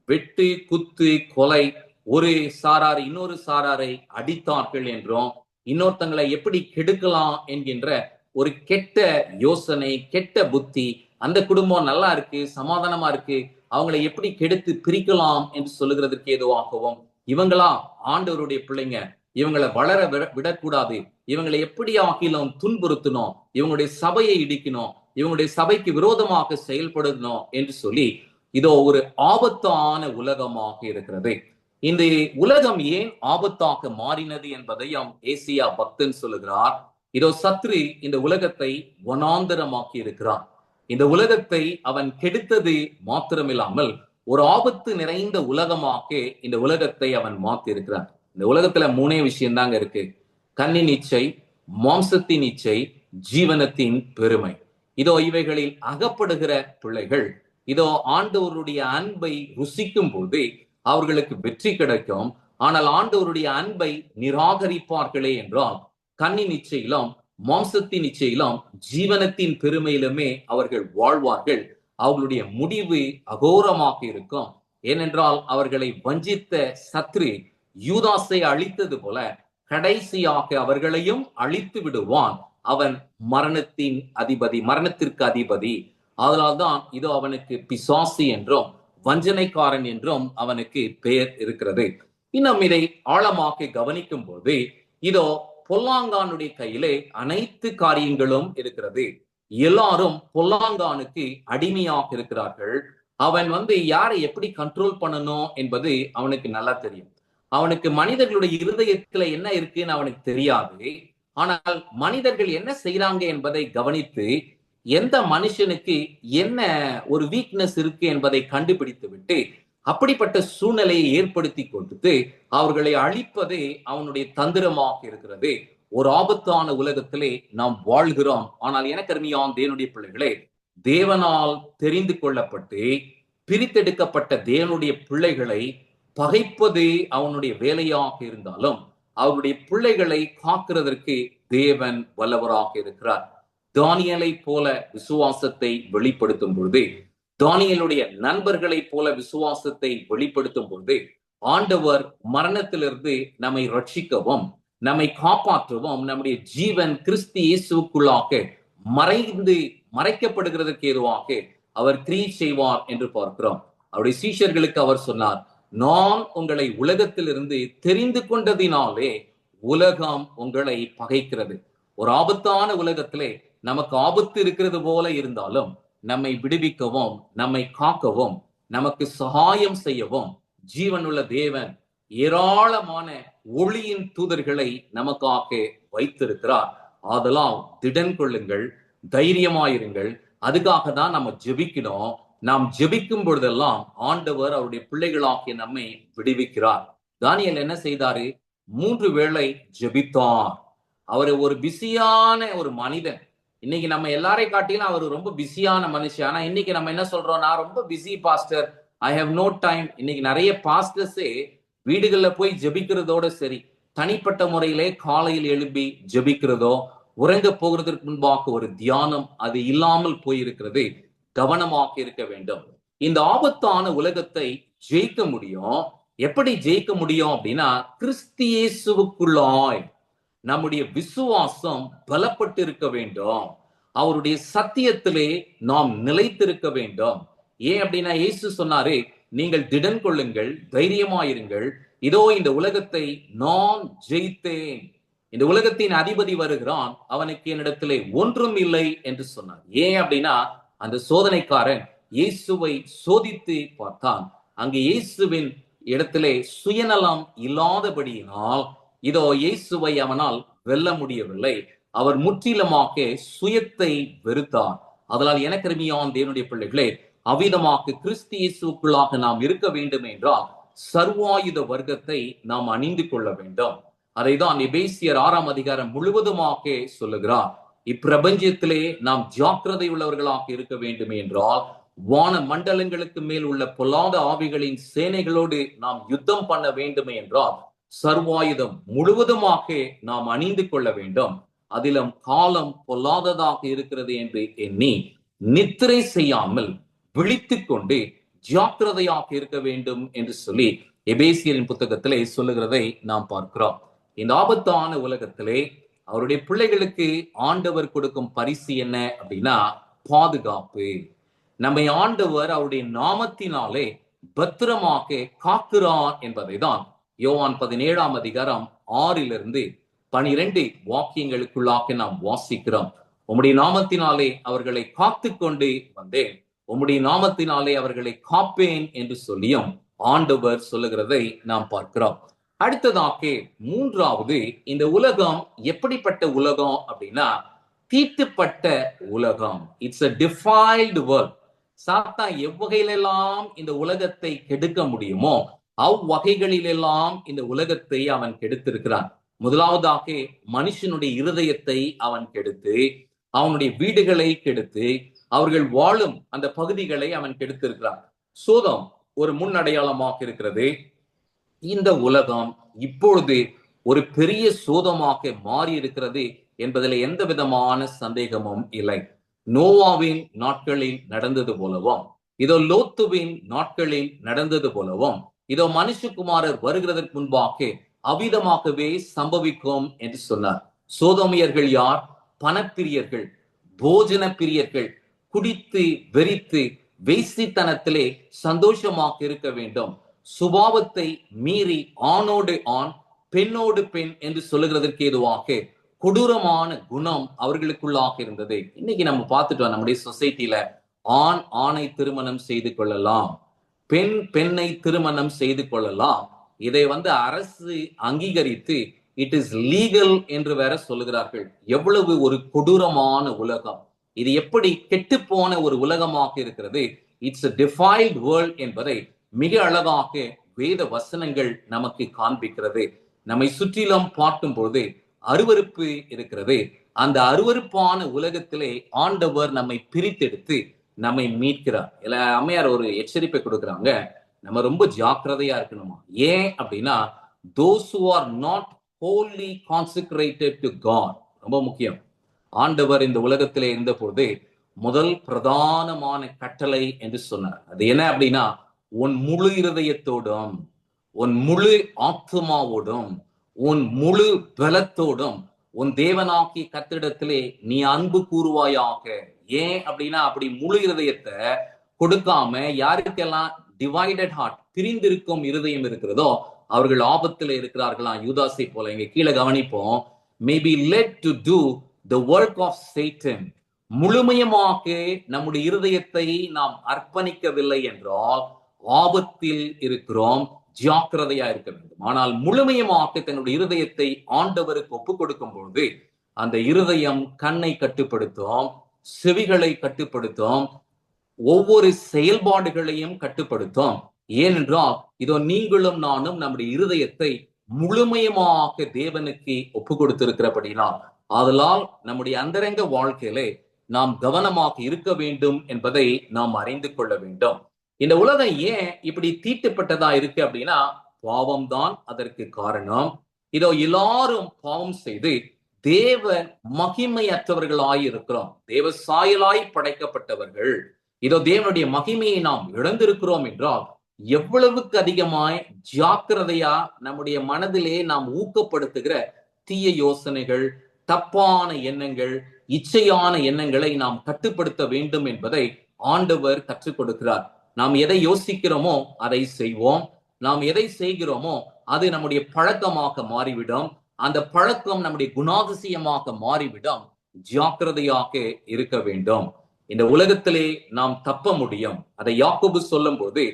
வெட்டு, குத்து, கொலை, ஒரு சாரார் இன்னொரு சாராரை அடித்தார்கள் என்றும், இன்னொருத்தங்களை எப்படி கெடுக்கலாம் என்கின்ற ஒரு கெட்ட யோசனை, கெட்ட புத்தி, அந்த குடும்பம் நல்லா இருக்கு, சமாதானமா இருக்கு, அவங்களை எப்படி கெடுத்து பிரிக்கலாம் என்று சொல்லுகிறதுக்கு ஏதுவாகவும், இவங்களா ஆண்டவருடைய பிள்ளைங்க, இவங்களை வளர விடக்கூடாது, இவங்களை எப்படி ஆகிலும் துன்புறுத்தணும், இவங்களுடைய சபையை இடிக்கணும், இவங்களுடைய சபைக்கு விரோதமாக செயல்படணும் என்று சொல்லி இதோ ஒரு ஆபத்தான உலகமாக இருக்கிறது. இந்த உலகம் ஏன் ஆபத்தாக மாறினது என்பதையும் ஏசியா பக்தன் சொல்லுகிறார். இதோ சத்ரு இந்த உலகத்தை வனாந்தரமாக்கி இருக்கிறான். இந்த உலகத்தை அவன் கெடுத்தது மாத்திரமில்லாமல் ஒரு ஆபத்து நிறைந்த உலகமாக இந்த உலகத்தை அவன் மாத்தி இருக்கிறான். இந்த உலகத்துல மூணே விஷயம் தாங்க இருக்கு: கண்ணின் இச்சை, மாம்சத்தின் இச்சை, ஜீவனத்தின் பெருமை. இதோ இவைகளில் அகப்படுகிற பிள்ளைகள் இதோ ஆண்டவருடைய அன்பை ருசிக்கும் போது அவர்களுக்கு வெற்றி கிடைக்கும். ஆனால் ஆண்டவருடைய அன்பை நிராகரிப்பார்களே என்றால் கண்ணின் இச்சையிலும் மாம்சத்தின் இச்சையிலும் ஜீவனத்தின் பெருமையிலுமே அவர்கள் வாழ்வார்கள். அவர்களுடைய முடிவு அகோரமாக இருக்கும். ஏனென்றால் அவர்களை வஞ்சித்த சத்ரு யூதாசை அழித்தது போல கடைசியாக அவர்களையும் அழித்து விடுவான். அவன் மரணத்தின் அதிபதி, மரணத்திற்கு அதிபதி. அதனால்தான் இதோ அவனுக்கு பிசாசு என்றும் வஞ்சனைக்காரன் என்றும் அவனுக்கு பெயர் இருக்கிறது. இன்னும் இதை ஆழமாக கவனிக்கும் போது இதோ பொல்லாங்கானுடைய கையிலே அனைத்து காரியங்களும் இருக்கிறது. எல்லாரும் பொல்லாங்கானுக்கு அடிமையாக இருக்கிறார்கள். அவன் யாரை எப்படி கண்ட்ரோல் பண்ணணும் என்பது அவனுக்கு நல்லா தெரியும். அவனுக்கு மனிதர்களுடைய இருதயத்துல என்ன இருக்குன்னு அவனுக்கு தெரியாது. ஆனால் மனிதர்கள் என்ன செய்யறாங்க என்பதை கவனித்து எந்த மனுஷனுக்கு என்ன ஒரு வீக்னஸ் இருக்கு என்பதை கண்டுபிடித்து விட்டு அப்படிப்பட்ட சூழ்நிலையை ஏற்படுத்தி கொடுத்து அவர்களை அழிப்பதே அவனுடைய தந்திரமாக இருக்கிறது. ஒரு ஆபத்தான உலகத்திலே நாம் வாழ்கிறோம். ஆனால் எனக்கு அருமையான தேவனுடைய பிள்ளைகளே, தேவனால் தெரிந்து கொள்ளப்பட்டு பிரித்தெடுக்கப்பட்ட தேவனுடைய பிள்ளைகளை பகைப்பது அவனுடைய வேலையாக இருந்தாலும் அவருடைய பிள்ளைகளை காக்கிறதற்கு தேவன் வல்லவராக இருக்கிறார். தானியேலை போல விசுவாசத்தை வெளிப்படுத்தும் பொழுது, தானியேலுடைய நண்பர்களை போல விசுவாசத்தை வெளிப்படுத்தும் பொழுது ஆண்டவர் மரணத்திலிருந்து நம்மை ரட்சிக்கவும் நம்மை காப்பாற்றவும் நம்முடைய ஜீவன் கிறிஸ்து இயேசுக்குள்ளாக மறைக்கப்படுகிறதற்கு ஏதுவாக அவர் கிரியை செய்வார் என்று பார்க்கிறோம். அவருடைய சீஷர்களுக்கு அவர் சொன்னார், நான் உங்களை உலகத்திலிருந்து தெரிந்து கொண்டதினாலே உலகம் உங்களை பகைக்கிறது. ஒரு ஆபத்தான உலகத்திலே நமக்கு ஆபத்து இருக்கிறது போல இருந்தாலும் நம்மை விடுவிக்கவும் நம்மை காக்கவும் நமக்கு சகாயம் செய்யவும் ஜீவனுள்ள தேவன் ஏராளமான ஒளியின் தூதர்களை நமக்காக வைத்திருக்கிறார். ஆதலால் திடன் கொள்ளுங்கள், தைரியமாயிருங்கள். அதுக்காக தான் நம்ம ஜெபிக்கணும். நாம் ஜெபிக்கும் பொழுதெல்லாம் ஆண்டவர் அவருடைய பிள்ளைகளாகிய நம்மை விடுவிக்கிறார். தானியேல் என்ன செய்தாரு? 3 வேளை ஜெபித்தார். அவர் ஒரு பிஸியான ஒரு மனிதன். இன்னைக்கு நம்ம எல்லாரையும் காட்டிலும் அவர் ரொம்ப பிஸியான மனுஷன். ஆனா இன்னைக்கு நம்ம என்ன சொல்றோம்? நான் ரொம்ப busy pastor, I have no time. இன்னைக்கு நிறைய பாஸ்டர்ஸே வீடுகள்ல போய் ஜெபிக்கிறதோட சரி, தனிப்பட்ட முறையிலே காலையில் எழுப்பி ஜெபிக்கிறதோ, உறங்க போகிறதற்கு முன்பாக ஒரு தியானம், அது இல்லாமல் போயிருக்கிறது. கவனமாக இருக்க வேண்டும். இந்த ஆபத்தான உலகத்தை ஜெயிக்க முடியும். எப்படி ஜெயிக்க முடியும் அப்படின்னா, கிறிஸ்து இயேசுவுக்குள்ளாய் நம்முடைய விசுவாசம் பலப்பட்டு இருக்க வேண்டும். அவருடைய சத்தியத்திலே நாம் நிலைத்திருக்க வேண்டும். ஏன் அப்படின்னா, இயேசு சொன்னாரு, நீங்கள் திடன் கொள்ளுங்கள், தைரியமாயிருங்கள், இதோ இந்த உலகத்தை நான் ஜெயித்தேன். இந்த உலகத்தின் அதிபதி வருகிறான், அவனுக்கு என்னிடத்திலே ஒன்றும் இல்லை என்று சொன்னார். ஏன் அப்படின்னா, அந்த சோதனைக்காரன் இயேசுவை சோதித்து பார்த்தான். அங்கு இயேசுவின் இடத்திலே சுயநலம் இல்லாதபடியினால் இதோ இயேசுவை அவனால் வெல்ல முடியவில்லை. அவர் முற்றிலுமாக சுயத்தை வெறுத்தார். அதனால் எனக்கு அருமையான தேவனுடைய பிள்ளைகளே, அவ்விதமாக கிறிஸ்து இயேசுக்குள்ளாக நாம் இருக்க வேண்டும் என்றால் சர்வாயுத வர்க்கத்தை நாம் அணிந்து கொள்ள வேண்டும். அதைதான் எபேசியர் 6ஆம் அதிகாரம் முழுவதுமாக சொல்லுகிறார். இப்பிரபஞ்சத்திலே நாம் ஜாக்கிரதை உள்ளவர்களாக இருக்க வேண்டும் என்றால், வான மண்டலங்களுக்கு மேல் உள்ள பொல்லாத ஆவிகளின் சேனைகளோடு நாம் யுத்தம் பண்ண வேண்டும் என்றால் சர்வாயுதம் முழுவதுமாக நாம் அணிந்து கொள்ள வேண்டும். அதிலும் காலம் பொல்லாததாக இருக்கிறது என்று எண்ணி நித்திரை செய்யாமல் விழித்துக் கொண்டு ஜாக்கிரதையாக இருக்க வேண்டும் என்று சொல்லி எபேசியரின் புத்தகத்திலே சொல்லுகிறதை நாம் பார்க்கிறோம். இந்த ஆபத்தான உலகத்திலே அவருடைய பிள்ளைகளுக்கு ஆண்டவர் கொடுக்கும் பரிசு என்ன அப்படின்னா, பாதுகாப்பு. நம்மை ஆண்டவர் அவருடைய நாமத்தினாலே பத்திரமாக காக்கிறார் என்பதை தான் யோவான் 17ஆம் அதிகாரம் 6 12 வாக்கியங்களுக்குள்ளாக நாம் வாசிக்கிறோம். உம்முடைய நாமத்தினாலே அவர்களை காத்து கொண்டு வந்தேன், உம்முடைய நாமத்தினாலே அவர்களை காப்பேன் என்று சொல்லியும் ஆண்டவர் சொல்லுகிறதை நாம் பார்க்கிறோம். அடுத்ததாக மூன்றாவது, இந்த உலகம் எப்படிப்பட்ட உலகம் அப்படின்னா, தீட்டுப்பட்ட உலகம். It's a defiled world. சாத்தான் எவ்வகையிலெல்லாம் இந்த உலகத்தை கெடுக்க முடியுமோ அவ்வகைகளிலெல்லாம் இந்த உலகத்தை அவன் கெடுத்திருக்கிறான். முதலாவதாக மனுஷனுடைய இருதயத்தை அவன் கெடுத்து, அவனுடைய வீடுகளை கெடுத்து, அவர்கள் வாழும் அந்த பகுதிகளை அவன் கெடுத்திருக்கிறான். சோதம் ஒரு முன் அடையாளமாக இருக்கிறது. இந்த உலகம் இப்பொழுது ஒரு பெரிய சோதமாக மாறி இருக்கிறது என்பதில் எந்த விதமான சந்தேகமும் இல்லை. நோவாவின் நாட்களில் நடந்தது போலவும், இதோ லோத்துவின் நாட்களில் நடந்தது போலவும், இதோ மனுஷகுமாரர் வருகிறதற்கு முன்பாக அவ்விதமாகவே சம்பவிக்கும் என்று சொன்னார். சோதோமியர்கள் யார்? பணப்பிரியர்கள், போஜன பிரியர்கள், குடித்து வெறித்து வேசித்தனத்திலே சந்தோஷமாக இருக்க வேண்டும். சுபாவத்தை மீறி ஆணோடு ஆண், பெண்ணோடு பெண் என்று சொல்லுகிறதற்கு ஏதுவாக கொடூரமான குணம் அவர்களுக்குள்ளாக இருந்தது. இன்னைக்கு நம்ம பார்த்துட்டோம், நம்முடைய சொசைட்டில ஆண் ஆணை திருமணம் செய்து கொள்ளலாம், பெண் பெண்ணை திருமணம் செய்து கொள்ளலாம். இதை அரசு அங்கீகரித்து இட் இஸ் லீகல் என்று வேற சொல்லுகிறார்கள். எவ்வளவு ஒரு கொடூரமான உலகம் இது! எப்படி கெட்டு போன ஒரு உலகமாக இருக்கிறது! இட்ஸ் a defiled world என்பதை மிக அழகாக வேத வசனங்கள் நமக்கு காண்பிக்கிறது. நம்மை சுற்றிலும் பார்க்கும் பொழுது அருவருப்பு இருக்கிறது. அந்த அருவருப்பான உலகத்திலே ஆண்டவர் நம்மை பிரித்தெடுத்து நம்மை மீட்கிறார். இல்ல, அம்மையார் ஒரு எச்சரிப்பை கொடுக்குறாங்க, நம்ம ரொம்ப ஜாக்கிரதையா இருக்கணுமா. ஏன் அப்படின்னா, those who are not wholly consecrated to God, ரொம்ப முக்கியம். ஆண்டவர் இந்த உலகத்திலே இருந்த பொழுது முதல் பிரதானமான கட்டளை என்று சொன்னார். அது என்ன அப்படின்னா, உன் முழு இருதயத்தோடும், உன் முழு ஆத்மாவோடும், உன் முழு பலத்தோடும் உன் தேவனாகிய கர்த்தரிடத்திலே நீ அன்பு கூறுவாயாக. ஏன் அப்படின்னா, அப்படி முழு இருதயத்தை கொடுக்காம யாருக்கெல்லாம் டிவைடட் ஹார்ட், பிரிந்திருக்கும் இருதயம் இருக்கிறதோ அவர்கள் ஆபத்துல இருக்கிறார்களாம். யூதாசை போல. இங்க கீழே கவனிப்போம். may be led to do the work of Satan. முழுமையமாக நம்முடைய இருதயத்தை நாம் அர்ப்பணிக்கவில்லை என்றால் ஆபத்தில் இருக்கிறோம். ஜாக்கிரதையா இருக்க வேண்டும். ஆனால் முழுமையமாக தன்னுடைய இருதயத்தை ஆண்டவருக்கு ஒப்புக் கொடுக்கும் பொழுது அந்த இருதயம் கண்ணை கட்டுப்படுத்தும், செவிகளை கட்டுப்படுத்தும், ஒவ்வொரு செயல்பாடுகளையும் கட்டுப்படுத்தும். ஏனென்றால் இதோ நீங்களும் நானும் நம்முடைய இருதயத்தை முழுமையமாக தேவனுக்கு ஒப்பு கொடுத்திருக்கிறபடினால், ஆதலால் நம்முடைய அந்தரங்க வாழ்க்கையிலே நாம் கவனமாக இருக்க வேண்டும் என்பதை நாம் அறிந்து கொள்ள வேண்டும். இந்த உலகம் ஏன் இப்படி தீட்டுப்பட்டதா இருக்கு அப்படின்னா, பாவம் தான் அதற்கு காரணம். இதோ எல்லாரும் பாவம் செய்து தேவ மகிமையற்றவர்களாய் இருக்கிறோம். தேவ சாயலாய் படைக்கப்பட்டவர்கள். இதோ தேவனுடைய மகிமையை நாம் இழந்திருக்கிறோம் என்றால் எவ்வளவுக்கு அதிகமாய் ஜாக்கிரதையா நம்முடைய மனதிலே நாம் ஊக்கப்படுத்துகிற தீய யோசனைகள், தப்பான எண்ணங்கள், இச்சையான எண்ணங்களை நாம் கட்டுப்படுத்த வேண்டும் என்பதை ஆண்டவர் கற்றுக் கொடுக்கிறார். நாம் எதை யோசிக்கிறோமோ அதை செய்வோம். நாம் எதை செய்கிறோமோ அது நம்முடைய பழக்கமாக மாறிவிடும். அந்த பழக்கம் நம்முடைய குணாதிசயமாக மாறிவிடும். ஜாக்கிரதையாக இருக்க வேண்டும். இந்த உலகத்திலே நாம் தப்ப முடியும். அதை யாக்கோபு சொல்லும் போது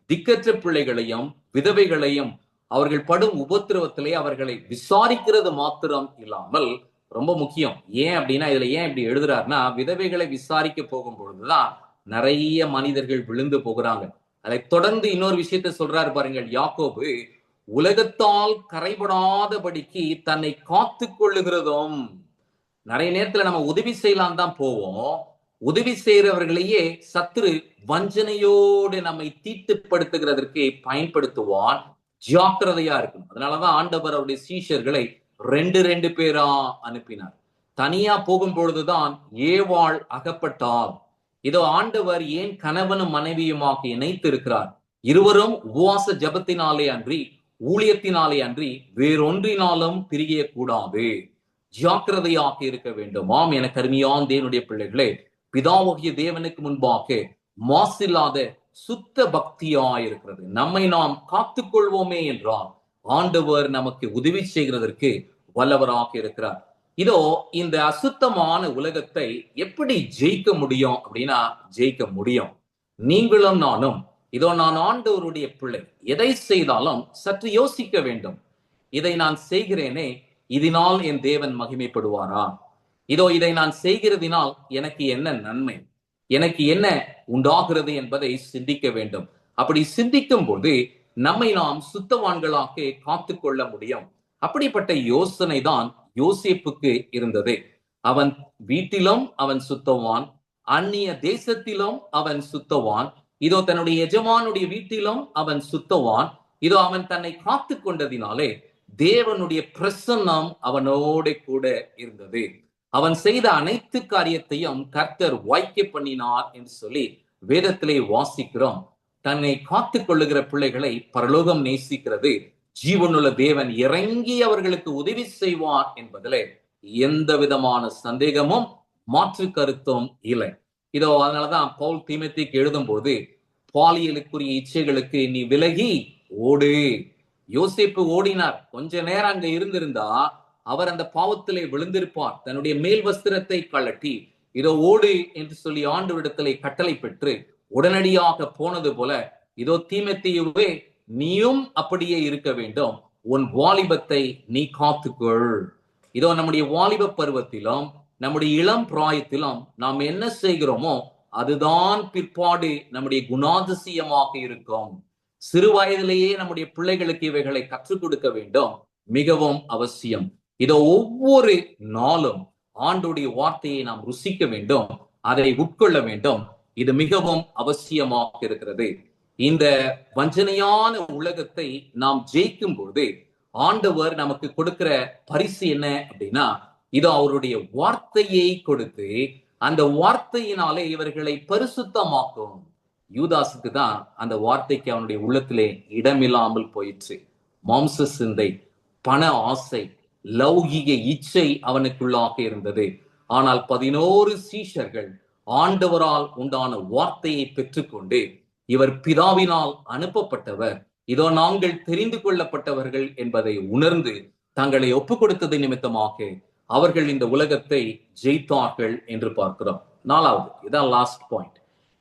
திக்கற்ற பிள்ளைகளையும் விதவைகளையும் அவர்கள் படும் உபத்திரவத்திலே அவர்களை விசாரிக்கிறது மாத்திரம் இல்லாமல் ரொம்ப முக்கியம். ஏன் அப்படின்னா இதுல ஏன் இப்படி எழுதுறாருன்னா, விதவைகளை விசாரிக்க போகும் பொழுதுதான் நிறைய மனிதர்கள் விழுந்து போகிறாங்க. அதை தொடர்ந்து இன்னொரு விஷயத்தை சொல்றாரு பாருங்கள் யாக்கோபு, உலகத்தால் கரைபடாதபடிக்கு தன்னை காத்து கொள்ளுகிறதும். நிறைய நேரத்துல நம்ம உதவி செய்யலாம் தான் போவோம். உதவி செய்யறவர்களையே சத்துரு வஞ்சனையோடு நம்மை தீட்டுப்படுத்துகிறதற்கு பயன்படுத்துவான். ஜாக்கிரதையா இருக்கும். அதனாலதான் ஆண்டவர் அவருடைய சீஷர்களை ரெண்டு பேரா அனுப்பினார். தனியா போகும் பொழுதுதான் ஏவாள் அகப்பட்டால். இதோ ஆண்டவர் ஏன் கணவனும் மனைவியுமாக இணைத்து இருக்கிறார். இருவரும் உபவாச ஜபத்தினாலே அன்றி, ஊழியத்தினாலே அன்றி வேறொன்றினாலும் பிரிய கூடாது. ஜாக்கிரதையாக இருக்க வேண்டும். ஆம், எனக்கு அருமையான தேவனுடைய பிள்ளைகளே, பிதாவாகிய தேவனுக்கு முன்பாக மாசில்லாத சுத்த பக்தியாயிருக்கிறது நம்மை நாம் காத்துக்கொள்வோமே என்றால் ஆண்டவர் நமக்கு உதவி செய்கிறதற்கு வல்லவராக இருக்கிறார். இதோ இந்த அசுத்தமான உலகத்தை எப்படி ஜெயிக்க முடியும் அப்படின்னா, ஜெயிக்க முடியும். நீங்களும் நானும் இதோ நான் ஆண்டவருடைய பிள்ளை, எதை செய்தாலும் சற்று யோசிக்க வேண்டும். இதை நான் செய்கிறேனே, இதனால் என் தேவன் மகிமைப்படுவாரா? இதோ இதை நான் செய்கிறதினால் எனக்கு என்ன நன்மை, எனக்கு என்ன உண்டாகிறது என்பதை சிந்திக்க வேண்டும். அப்படி சிந்திக்கும் போது நம்மை நாம் சுத்தவான்களாக காத்து கொள்ள முடியும். அப்படிப்பட்ட யோசனை தான் யோசேப்புக்கு இருந்தது. அவன் வீட்டிலும் அவன் சுத்தவான், அந்நிய தேசத்திலும் அவன் சுத்தவான், இதோ தன்னுடைய எஜமானுடைய வீட்டிலும் அவன் சுத்தவான். இதோ அவன் தன்னை காத்து கொண்டதினாலே தேவனுடைய பிரசன்னம் அவனோட கூட இருந்தது. அவன் செய்த அனைத்து காரியத்தையும் கர்த்தர் வாய்க்க பண்ணினார் என்று சொல்லி வேதத்திலே வாசிக்கிறோம். தன்னை காத்துக் கொள்ளுகிற பிள்ளைகளை பரலோகம் நேசிக்கிறது. ஜீவனுள்ள தேவன் இறங்கி அவர்களுக்கு உதவி செய்வார் என்பதிலே எந்த விதமான சந்தேகமும் மாற்று கருத்தும் இல்லை. இதோ அதனாலதான் பவுல் தீமோத்தேயுக்கு எழுதும் போது, பாலியலுக்குரிய இச்சைகளுக்கு நீ விலகி ஓடு. யோசேப்பு ஓடினார். கொஞ்ச நேரம் அங்க இருந்திருந்தா அவர் அந்த பாவத்திலே விழுந்திருப்பார். தன்னுடைய மேல் வஸ்திரத்தை கழட்டி இதோ ஓடு என்று சொல்லி ஆண்டவரிடத்திலே கட்டளை பெற்று உடனடியாக போனது போல, இதோ தீமோத்தேயுவே, நீயும் அப்படியே இருக்க வேண்டும். உன் வாலிபத்தை நீ காத்துக்கொள். இதோ நம்முடைய வாலிப பருவத்திலும் நம்முடைய இளம் பிராயத்திலும் நாம் என்ன செய்கிறோமோ அதுதான் பிற்பாடு நம்முடைய குணாதிசயமாக இருக்கும். சிறு வயதிலேயே நம்முடைய பிள்ளைகளுக்கு இவைகளை கற்றுக் கொடுக்க வேண்டும், மிகவும் அவசியம். இதோ ஒவ்வொரு நாளும் ஆண்டுடைய வார்த்தையை நாம் ருசிக்க வேண்டும், அதை உட்கொள்ள வேண்டும். இது மிகவும் அவசியமாக இருக்கிறது. இந்த வஞ்சனையான உலகத்தை நாம் ஜெயிக்கும் போது ஆண்டவர் நமக்கு கொடுக்கிற பரிசு என்ன அப்படின்னா, இதோ அவருடைய வார்த்தையை கொடுத்து அந்த வார்த்தையினாலே இவர்களை பரிசுத்தமாக்கும். யூதாசுக்கு தான் அந்த வார்த்தைக்கு அவனுடைய உள்ளத்திலே இடமில்லாமல் போயிற்று. மாம்ச சிந்தை, பண ஆசை, லௌகிக இச்சை அவனுக்குள்ளாக இருந்தது. ஆனால் 11 சீஷர்கள் ஆண்டவரால் உண்டான வார்த்தையை பெற்றுக்கொண்டு, இவர் பிதாவினால் அனுப்பப்பட்டவர், இதோ நாங்கள் தெரிந்து கொள்ளப்பட்டவர்கள் என்பதை உணர்ந்து தங்களை ஒப்புக் கொடுத்தது நிமித்தமாக அவர்கள் இந்த உலகத்தை ஜெயித்தார்கள் என்று பார்க்கிறோம். 4வது, இதான் லாஸ்ட் பாயிண்ட்.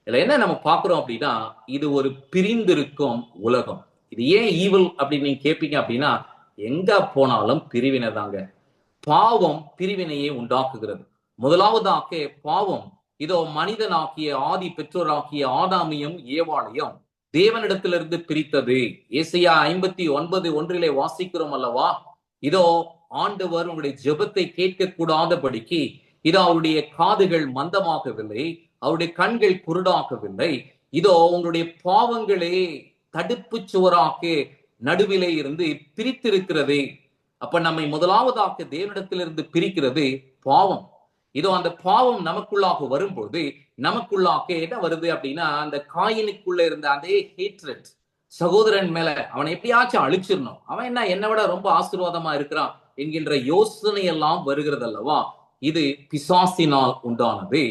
இதுல என்ன நம்ம பார்க்கிறோம் அப்படின்னா, இது ஒரு பிரிந்திருக்கும் உலகம். இது ஏன் ஈவில் அப்படின்னு நீங்க கேட்பீங்க அப்படின்னா, எங்க போனாலும் பிரிவினை தாங்க. பாவம் பிரிவினையை உண்டாக்குகிறது. முதலாவதாக பாவம் இதோ மனிதனாக்கிய ஆதி பெற்றோராக்கிய ஆதாமையும் ஏவாளையும் தேவனிடத்திலிருந்து பிரித்தது. ஏசாயா 59:1 வாசிக்கிறோம் அல்லவா? இதோ ஆண்டவர் உங்களுடைய ஜெபத்தை கேட்க கூடாதபடிக்கு இதோ அவருடைய காதுகள் மந்தமாகவில்லை, அவருடைய கண்கள் குருடாகவில்லை. இதோ உங்களுடைய பாவங்களே தடுப்பு சுவராக நடுவிலே இருந்து பிரித்திருக்கிறது. அப்ப நம்மை முதலாவதாக தேவனிடத்திலிருந்து பிரிக்கிறது பாவம். இதோ அந்த பாவம் நமக்குள்ளாக வரும்போது நமக்குள்ளாக என்ன வருது அப்படின்னா, அந்த காயினுக்குள்ள இருந்த அதே ஹேட்ரட், சகோதரன் மேல அவனை எப்படியாச்சும் அழிச்சிடணும், அவன் என்ன என்னை விட ரொம்ப ஆசீர்வாதமா இருக்கிறான் என்கின்ற யோசனை எல்லாம் வருகிறது அல்லவா. இது பிசாசினால் உண்டானது.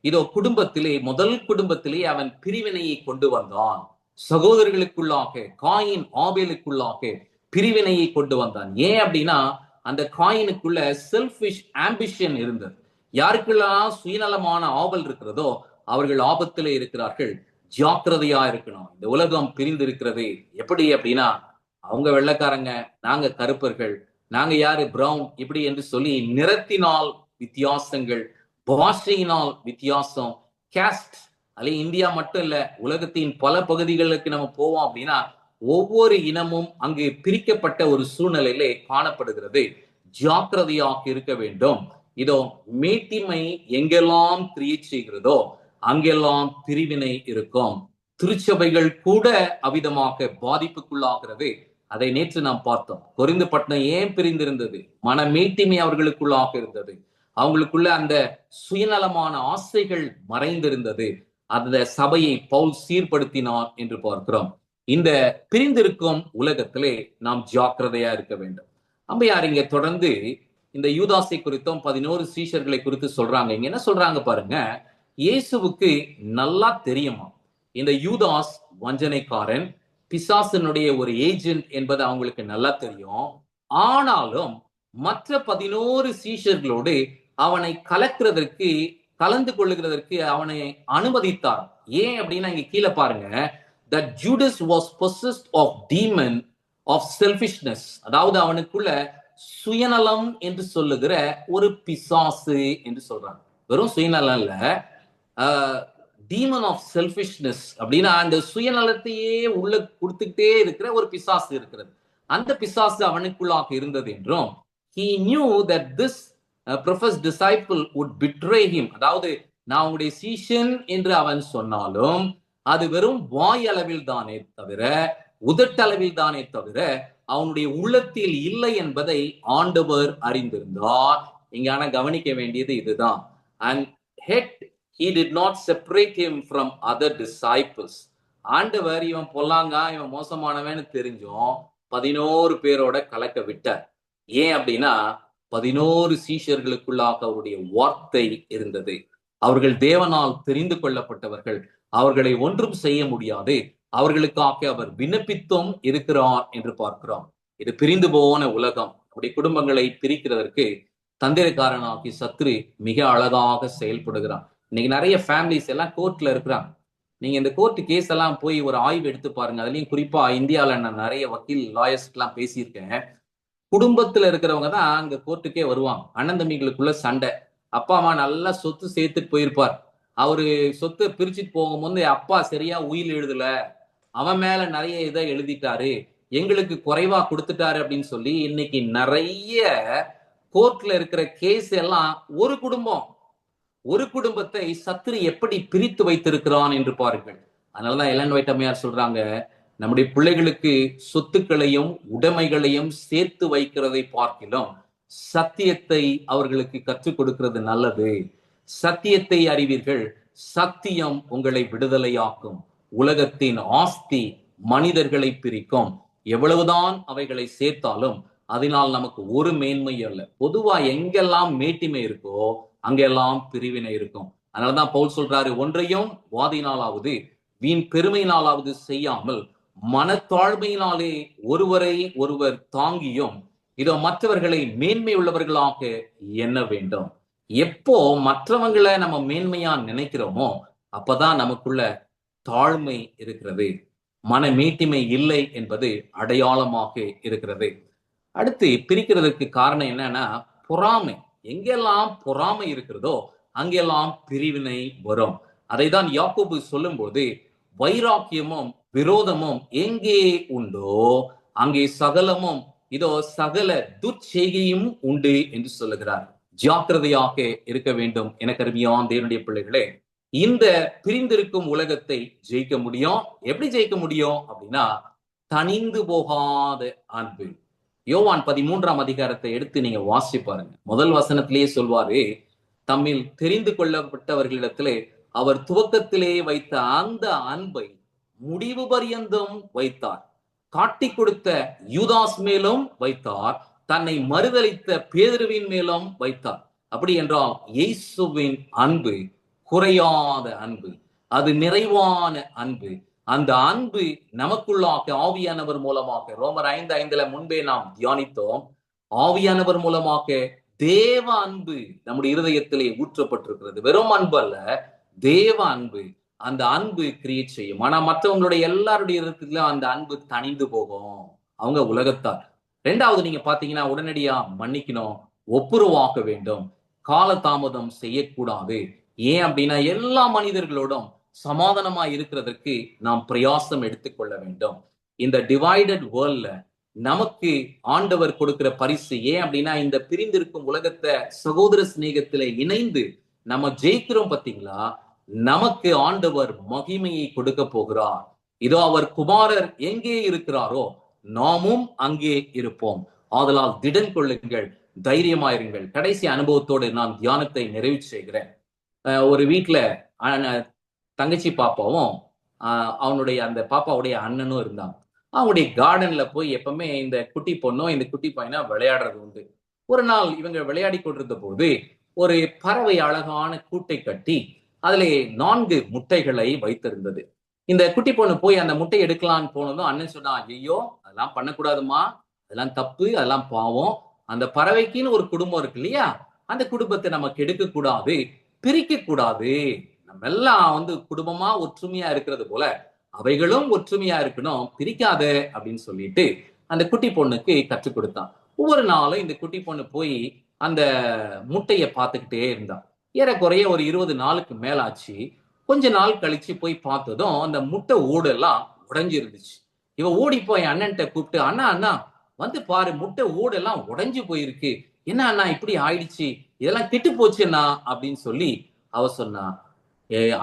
இதோ குடும்பத்திலே, முதல் குடும்பத்திலே அவன் பிரிவினையை கொண்டு வந்தான். சகோதரர்களுக்குள்ளாக, காயின் ஆபேலுக்குள்ளாக பிரிவினையை கொண்டு வந்தான். ஏன் அப்படின்னா, அந்த காயினுக்குள்ள செல்ஃபிஷ் ஆம்பிஷன் இருந்தது. யாருக்கெல்லாம் சுயநலமான ஆவல் இருக்கிறதோ அவர்கள் ஆபத்திலே இருக்கிறார்கள். ஜாக்கிரதையா இருக்கணும். இந்த உலகம் பிரிந்து இருக்கிறது. எப்படி அப்படின்னா, அவங்க வெள்ளைக்காரங்க, நாங்க கருப்பர்கள், நாங்க யாரு பிரவுன், இப்படி என்று சொல்லி நிறத்தினால் வித்தியாசங்கள், பாஷையினால் வித்தியாசம், கேஸ்ட். அல்ல இந்தியா மட்டும் இல்ல, உலகத்தின் பல பகுதிகளுக்கு நம்ம போவோம் அப்படின்னா ஒவ்வொரு இனமும் அங்கு பிரிக்கப்பட்ட ஒரு சூழ்நிலையிலே காணப்படுகிறது. ஜாக்கிரதையாக இருக்க வேண்டும். இதோ மேட்டிமை எங்கெல்லாம் கிரியேட் செய்கிறதோ அங்கெல்லாம் பிரிவினை இருக்கும். திருச்சபைகள் கூட அவிதமாக பாதிப்புக்குள்ளாகிறது. அதை நேற்று நாம் பார்த்தோம். கொரிந்து பட்டணம் ஏன் பிரிந்திருந்தது? மன மேட்டிமை அவர்களுக்குள்ளாக இருந்தது. அவங்களுக்குள்ள அந்த சுயநலமான ஆசைகள் மறைந்திருந்தது. அந்த சபையை பவுல் சீர்படுத்தினார் என்று பார்க்கிறோம். இந்த பிரிந்திருக்கும் உலகத்திலே நாம் ஜாக்கிரதையா இருக்க வேண்டும். அம்பையார் இங்க தொடர்ந்து இந்த யூதாசை குறித்தும் 11 சீஷர்களை குறித்து சொல்றாங்க. இங்க என்ன சொல்றாங்க பாருங்க. இயேசுவுக்கு நல்லா தெரியுமா இந்த யூதாஸ் வஞ்சனைக்காரன், பிசாசனுடைய ஒரு ஏஜென்ட் என்பது அவங்களுக்கு நல்லா தெரியும். ஆனாலும் மற்ற 11 சீஷர்களோடு அவனை கலந்து கொள்ளுகிறதற்கு அவனை அனுமதித்தார். ஏன் அப்படின்னா இங்க கீழே பாருங்க, that Judas was possessed of demon of selfishness. அதாவது அவனுக்குள்ள சுயநலம் என்று சொல்லுகிற ஒரு பிசாசு என்று சொல்றாங்க. வெறும் சுயநலம் இல்ல, டீமன் ஆஃப் செல்ஃபிஷ்னஸ் அப்படின்னா அந்த சுயநலத்தையே உள்ள கொடுத்துக்கிட்டே இருக்கிற ஒரு பிசாசு இருக்கிறது. அந்த பிசாசு அவனுக்குள்ளாக இருந்தது என்றும், he knew that this professed disciple would betray him. அதாவது நான் உங்களுடைய சீஷன் என்று அவன் சொன்னாலும் அது வெறும் வாய் அளவில் தானே தவிர, உதட்டளவில் தானே தவிர அவனுடைய உள்ளத்தில் இல்லை என்பதை ஆண்டவர் அறிந்திருந்தார். இங்க ஆனா கவனிக்க வேண்டியது இதுதான். And yet he did not separate him from other disciples. ஆண்டவர் இவன் பொல்லாங்க, இவன் மோசமானவன்னு தெரிஞ்சும் 11 பேரோட கலக்க விட்டார். ஏன் அப்படின்னா 11 சீஷர்களுக்குள்ளாக அவருடைய வார்த்தை இருந்தது. அவர்கள் தேவனால் தெரிந்து கொள்ளப்பட்டவர்கள். அவர்களை ஒன்றும் செய்ய முடியாது. அவர்களுக்காக அவர் விண்ணப்பித்தும் இருக்கிறார் என்று பார்க்கிறோம். இது பிரிந்து போன உலகம். அப்படி குடும்பங்களை பிரிக்கிறதற்கு தந்திரக்காரனாகி சத்ரு மிக அழகாக செயல்படுகிறான். இன்னைக்கு நிறைய ஃபேமிலிஸ் எல்லாம் கோர்ட்ல இருக்கிறாங்க. நீங்க இந்த கோர்ட் கேஸ் எல்லாம் போய் ஒரு ஆய்வு எடுத்து பாருங்க. அதுலயும் குறிப்பா இந்தியாவில நான் நிறைய வக்கீல் லாயர்ஸ் எல்லாம் பேசியிருக்கேன். குடும்பத்துல இருக்கிறவங்க தான் அங்க கோர்ட்டுக்கே வருவாங்க. அண்ணன் தம்பிகளுக்குள்ள சண்டை. அப்பா அம்மா நல்லா சொத்து சேர்த்துட்டு போயிருப்பார். அவரு சொத்தை பிரிச்சுட்டு போகும்போது அப்பா சரியா உயில் எழுதல, அவன் மேல நிறைய இதை எழுதிட்டாரு, எங்களுக்கு குறைவா கொடுத்துட்டாரு அப்படின்னு சொல்லி இன்னைக்கு நிறைய கோர்ட்ல இருக்கிற கேஸ் எல்லாம் ஒரு குடும்பத்தை சத்ரு எப்படி பிரித்து வைத்திருக்கிறான் என்று பாருங்கள். அதனாலதான் எலன் ஒயிட் அம்மையார் சொல்றாங்க, நம்முடைய பிள்ளைகளுக்கு சொத்துக்களையும் உடைமைகளையும் சேர்த்து வைக்கிறதை பார்க்கிலும் சத்தியத்தை அவர்களுக்கு கற்றுக் கொடுக்கிறது நல்லது. சத்தியத்தை அறிவீர்கள், சத்தியம் உங்களை விடுதலையாக்கும். உலகத்தின் ஆஸ்தி மனிதர்களை பிரிக்கும். எவ்வளவுதான் அவைகளை சேர்த்தாலும் அதனால் நமக்கு ஒரு மேன்மை அல்ல. பொதுவா எங்கெல்லாம் மேட்டிமை இருக்கோ அங்கெல்லாம் பிரிவினை இருக்கும். அதனாலதான் பவுல் சொல்றாரு, ஒன்றையும் வாதினாலாவது வீண் பெருமையினாலாவது செய்யாமல் மனத்தாழ்மையினாலே ஒருவரை ஒருவர் தாங்கியும் இதோ மற்றவர்களை மேன்மை உள்ளவர்களாக எண்ண வேண்டும். எப்போ மற்றவங்களை நம்ம மேன்மையா நினைக்கிறோமோ அப்பதான் நமக்குள்ள தாழ்மை இருக்கிறது. மன மேட்டிமை இல்லை என்பது அடையாளமாக இருக்கிறது. அடுத்து பிரிக்கிறதுக்கு காரணம் என்னன்னா பொறாமை. எங்கெல்லாம் பொறாமை இருக்கிறதோ அங்கெல்லாம் பிரிவினை வரும். அதை தான் யாக்கோபு சொல்லும் போது, வைராக்கியமும் விரோதமும் எங்கே உண்டோ அங்கே சகலமும் இதோ சகல துர்ச்செய்கையும் உண்டு என்று சொல்லுகிறார். ஜாக்கிரதையாக இருக்க வேண்டும். எனக்கு அருமையான தேவனுடைய பிள்ளைகளே, இந்த பிரிந்திருக்கும் உலகத்தை ஜெயிக்க முடியும். எப்படி ஜெயிக்க முடியும் அப்படின்னா, தனிந்து போகாத அன்பு. யோவான் 13ஆம் அதிகாரத்தை எடுத்து நீங்க வாசி பாருங்க. முதல் வசனத்திலேயே சொல்வாரு, தம்மில் தெரிந்து கொள்ளப்பட்டவர்களிடத்திலே அவர் துவக்கத்திலே வைத்த அந்த அன்பை முடிவு பரியந்தம் வைத்தார். காட்டி கொடுத்த யூதாஸ் மேலும் வைத்தார், தன்னை மறுதலித்த பேதுருவின் மேலும் வைத்தார். அப்படி என்றால் இயேசுவின் அன்பு குறையாத அன்பு, அது நிறைவான அன்பு. அந்த அன்பு நமக்குள்ளாக ஆவியானவர் மூலமாக, ரோமர் 5:5 முன்பே நாம் தியானித்தோம், ஆவியானவர் மூலமாக தேவ அன்பு நம்முடைய இருதயத்திலே ஊற்றப்பட்டிருக்கிறது. வெறும் அன்பு அல்ல, தேவ அன்பு. அந்த அன்பு கிரியேட் செய்யும். ஆனா மற்றவங்களுடைய எல்லாருடைய இருதயத்தில அந்த அன்பு தணிந்து போகும், அவங்க உலகத்தார். ரெண்டாவது நீங்க பாத்தீங்கன்னா, உடனடியா மன்னிக்கணும், ஒப்புரவாக்க வேண்டும், காலதாமதம் செய்யக்கூடாது. ஏன் அப்படின்னா எல்லா மனிதர்களோடும் சமாதானமா இருக்கிறதற்கு நாம் பிரயாசம் எடுத்துக்கொள்ள வேண்டும். இந்த டிவைடட் வேர்ல்ட்ல நமக்கு ஆண்டவர் கொடுக்கிற பரிசு ஏன் அப்படின்னா, இந்த பிரிந்திருக்கும் உலகத்தை சகோதர சிநேகத்தில இணைந்து நம்ம ஜெயிக்கிறோம் பாத்தீங்களா, நமக்கு ஆண்டவர் மகிமையை கொடுக்க போகிறார். இதோ அவர் குமாரர் எங்கே இருக்கிறாரோ நாமும் அங்கே இருப்போம். ஆதலால் திடன் கொள்ளுங்கள், தைரியமாயிருங்கள். கடைசி அனுபவத்தோடு நான் தியானத்தை நிறைவு செய்கிறேன். ஒரு வீட்டுல தங்கச்சி பாப்பாவும் அவனுடைய அந்த பாப்பாவுடைய அண்ணனும் இருந்தாங்க. அவங்களுடைய கார்டன்ல போய் எப்பவுமே இந்த குட்டி பொண்ணும் இந்த குட்டி பையனா விளையாடுறது உண்டு. ஒரு நாள் இவங்க விளையாடி கொண்டிருந்த போது ஒரு பறவை அழகான கூட்டை கட்டி அதிலே 4 முட்டைகளை வைத்திருந்தது. இந்த குட்டி பொண்ணு போய் அந்த முட்டை எடுக்கலான்னு போனதும் அண்ணன் சொன்னா, ஐயோ அதெல்லாம் பண்ணக்கூடாதுமா, அதெல்லாம் தப்பு, அதெல்லாம் பாவம். அந்த பறவைக்குன்னு ஒரு குடும்பம் இருக்கு இல்லையா, அந்த குடும்பத்தை நம்ம கெடுக்க கூடாது, பிரிக்க கூடாது. நம்ம எல்லாம் குடும்பமா ஒற்றுமையா இருக்கிறது போல அவைகளும் ஒற்றுமையா இருக்கணும், பிரிக்காத அப்படின்னு சொல்லிட்டு அந்த குட்டி பொண்ணுக்கு கற்றுக் கொடுத்தான். ஒவ்வொரு நாளும் இந்த குட்டி பொண்ணு போய் அந்த முட்டைய பார்த்துக்கிட்டே இருந்தான். ஏறக்குறைய ஒரு 20 நாளுக்கு மேல ஆச்சு. கொஞ்ச நாள் கழிச்சு போய் பார்த்ததும் அந்த முட்டை ஓடு எல்லாம் உடைஞ்சு இருந்துச்சு. இவ ஓடி போய் அண்ணன்ட்ட கூப்பிட்டு, அண்ணா அண்ணா வந்து பாரு, முட்டை ஓடு எல்லாம் உடைஞ்சு போயிருக்கு, என்ன அண்ணா இப்படி ஆயிடுச்சு, இதெல்லாம் கெட்டு போச்சுண்ணா அப்படின்னு சொல்லி அவ சொன்னா.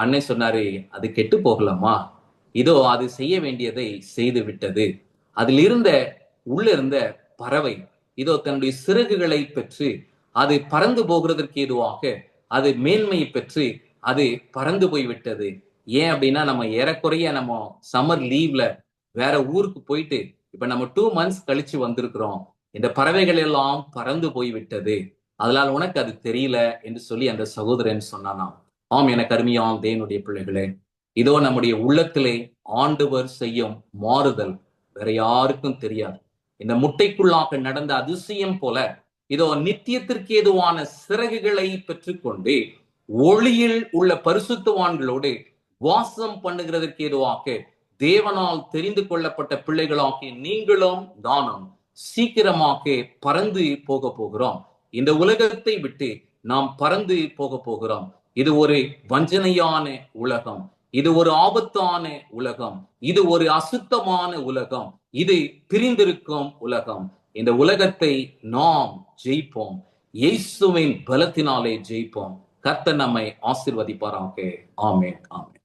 அண்ணன் சொன்னாரு, அது கெட்டு போகலாமா, இதோ அது செய்ய வேண்டியதை செய்து விட்டது. அதில் உள்ள இருந்த பறவை இதோ தன்னுடைய சிறகுகளை பெற்று அது பறந்து போகிறதற்கு ஏதுவாக அது மேன்மையை பெற்று அது பறந்து போய் விட்டது. ஏன் அப்படின்னா, நம்ம ஏறக்குறைய நம்ம சம்மர் லீவ்ல வேற ஊருக்கு போயிட்டு இப்ப நம்ம 2 months கழிச்சு வந்திருக்கிறோம். இந்த பறவைகள் எல்லாம் பறந்து போய் விட்டது, அதனால் உனக்கு அது தெரியல என்று சொல்லி அந்த சகோதரன் சொன்னானாம். ஆம், எனக்கு அருமையாம் தேவனுடைய பிள்ளைகளே, இதோ நம்முடைய உள்ளத்திலே ஆண்டவர் செய்யும் மாறுதல் வேற யாருக்கும் தெரியாது. இந்த முட்டைக்குள்ளாக நடந்த அதிசயம் போல இதோ நித்தியத்திற்கு ஏதுவான சிறகுகளை பெற்றுக்கொண்டு ஒளியில் உள்ள பரிசுத்தவான்களோடு வாசம் பண்ணுகிறதற்கு ஏதுவாக தேவனால் தெரிந்து கொள்ளப்பட்ட பிள்ளைகளாகிய நீங்களும் நானும் சீக்கிரமாக பறந்து போக போகிறோம். இந்த உலகத்தை விட்டு நாம் பறந்து போக போகிறோம். இது ஒரு வஞ்சனையான உலகம், இது ஒரு ஆபத்தான உலகம், இது ஒரு அசுத்தமான உலகம், இது பிரிந்திருக்கும் உலகம். இந்த உலகத்தை நாம் ஜெயிப்போம், இயேசுவின் பலத்தினாலே ஜெயிப்போம். கர்த்தர் நம்மை ஆசீர்வதிப்பாராக. ஆமென், ஆமென்.